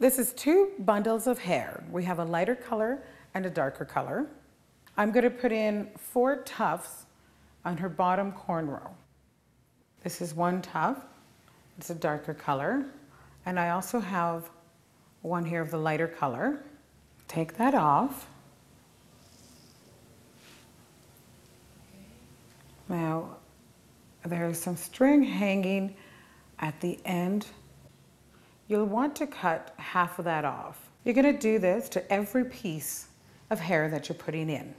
This is two bundles of hair. We have a lighter color and a darker color. I'm going to put in 4 tufts on her bottom cornrow. This is one tuft. It's a darker color. And I also have one here of the lighter color. Take that off. Now, there's some string hanging at the end. You'll want to cut half of that off. You're going to do this to every piece of hair that you're putting in.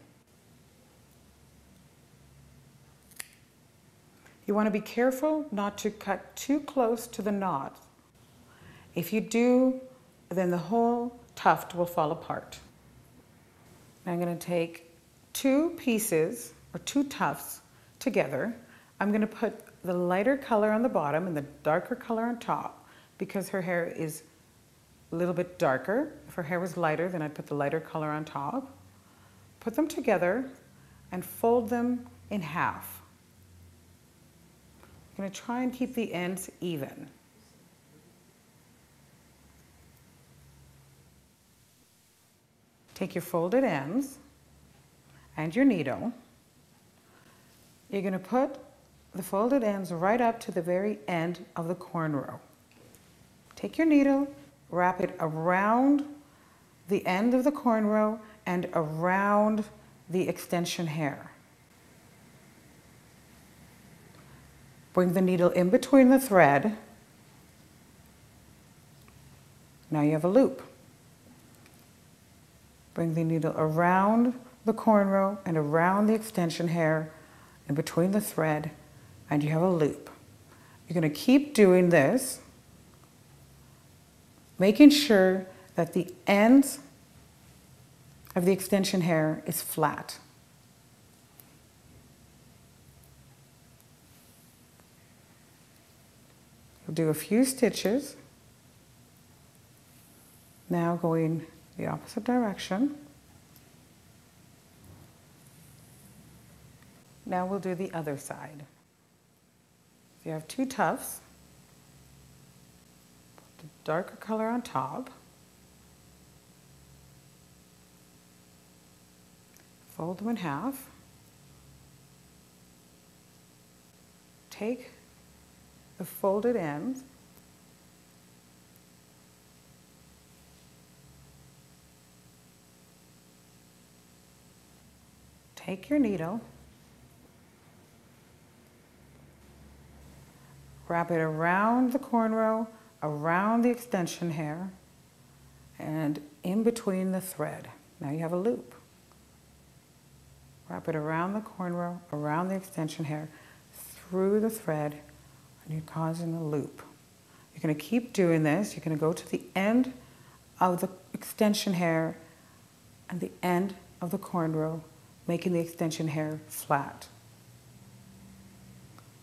You want to be careful not to cut too close to the knot. If you do, then the whole tuft will fall apart. Now I'm going to take 2 pieces or 2 tufts together. I'm going to put the lighter color on the bottom and the darker color on top because her hair is a little bit darker. If her hair was lighter, then I'd put the lighter color on top. Put them together and fold them in half. I'm going to try and keep the ends even. Take your folded ends and your needle. You're going to put the folded ends right up to the very end of the cornrow. Take your needle, wrap it around the end of the cornrow and around the extension hair. Bring the needle in between the thread. Now you have a loop. Bring the needle around the cornrow and around the extension hair in between the thread, and you have a loop. You're going to keep doing this, making sure that the ends of the extension hair is flat. You'll do a few stitches. Now going the opposite direction. Now we'll do the other side. You have 2 tufts. Put the darker color on top. Fold them in half. Take the folded ends take your needle, wrap it around the cornrow, around the extension hair, and in between the thread. Now you have a loop. Wrap it around the cornrow, around the extension hair, through the thread, and you're causing a loop. You're going to keep doing this. You're going to go to the end of the extension hair and the end of the cornrow, making the extension hair flat.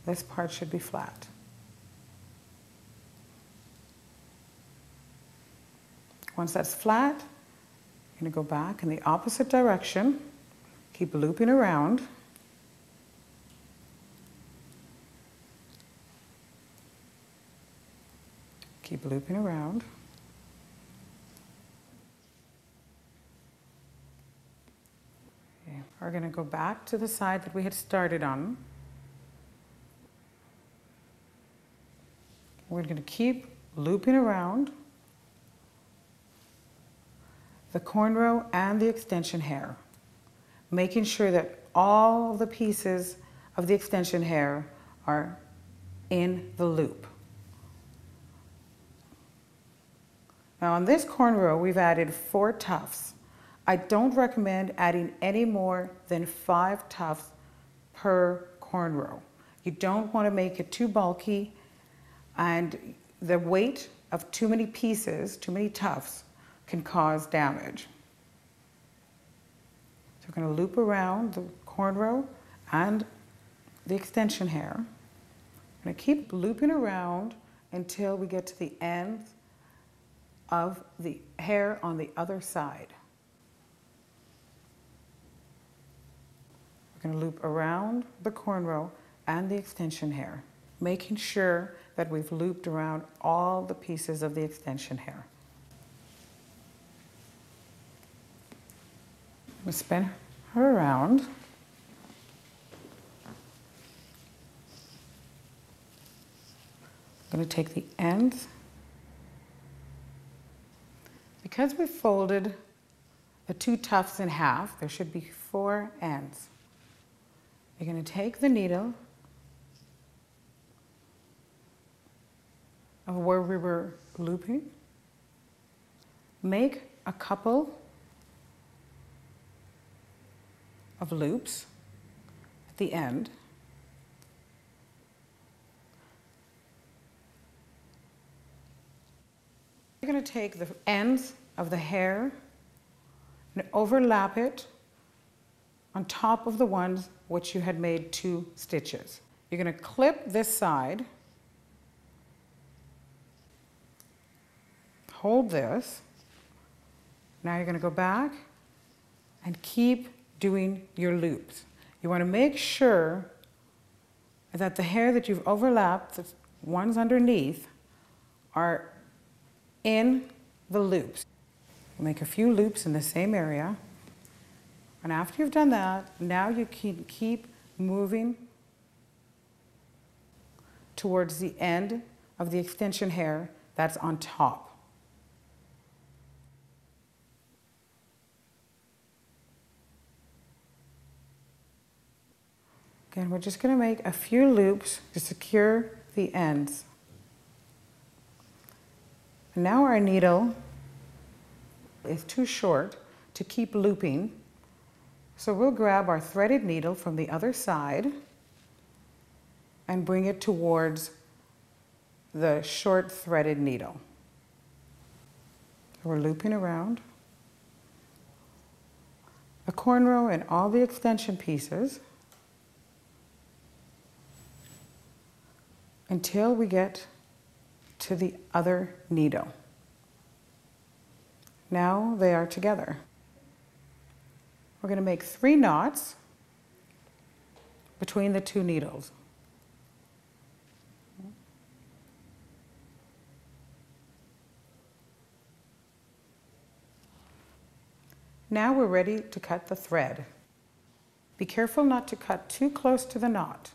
This part should be flat. Once that's flat, you're going to go back in the opposite direction. Keep looping around. Keep looping around. Okay. We're going to go back to the side that we had started on. We're going to keep looping around the cornrow and the extension hair, making sure that all of the pieces of the extension hair are in the loop. Now on this cornrow, we've added 4 tufts. I don't recommend adding any more than 5 tufts per cornrow. You don't want to make it too bulky, and the weight of too many pieces, too many tufts, can cause damage. So we're going to loop around the cornrow and the extension hair. I'm going to keep looping around until we get to the end of the hair on the other side. We're going to loop around the cornrow and the extension hair, making sure that we've looped around all the pieces of the extension hair. I'm going to spin her around. I'm going to take the ends. Because we folded the two tufts in half, there should be 4 ends. You're going to take the needle of where we were looping, make a couple of loops at the end. You're going to take the ends of the hair and overlap it on top of the ones which you had made 2 stitches. You're going to clip this side, hold this. Now you're going to go back and keep doing your loops. You want to make sure that the hair that you've overlapped, the ones underneath, are in the loops. Make a few loops in the same area. And after you've done that, now you can keep moving towards the end of the extension hair that's on top. Again, we're just going to make a few loops to secure the ends. And now our needle is too short to keep looping, so we'll grab our threaded needle from the other side and bring it towards the short threaded needle. So we're looping around a cornrow and all the extension pieces until we get to the other needle. Now they are together. We're going to make 3 knots between the 2 needles. Now we're ready to cut the thread. Be careful not to cut too close to the knot.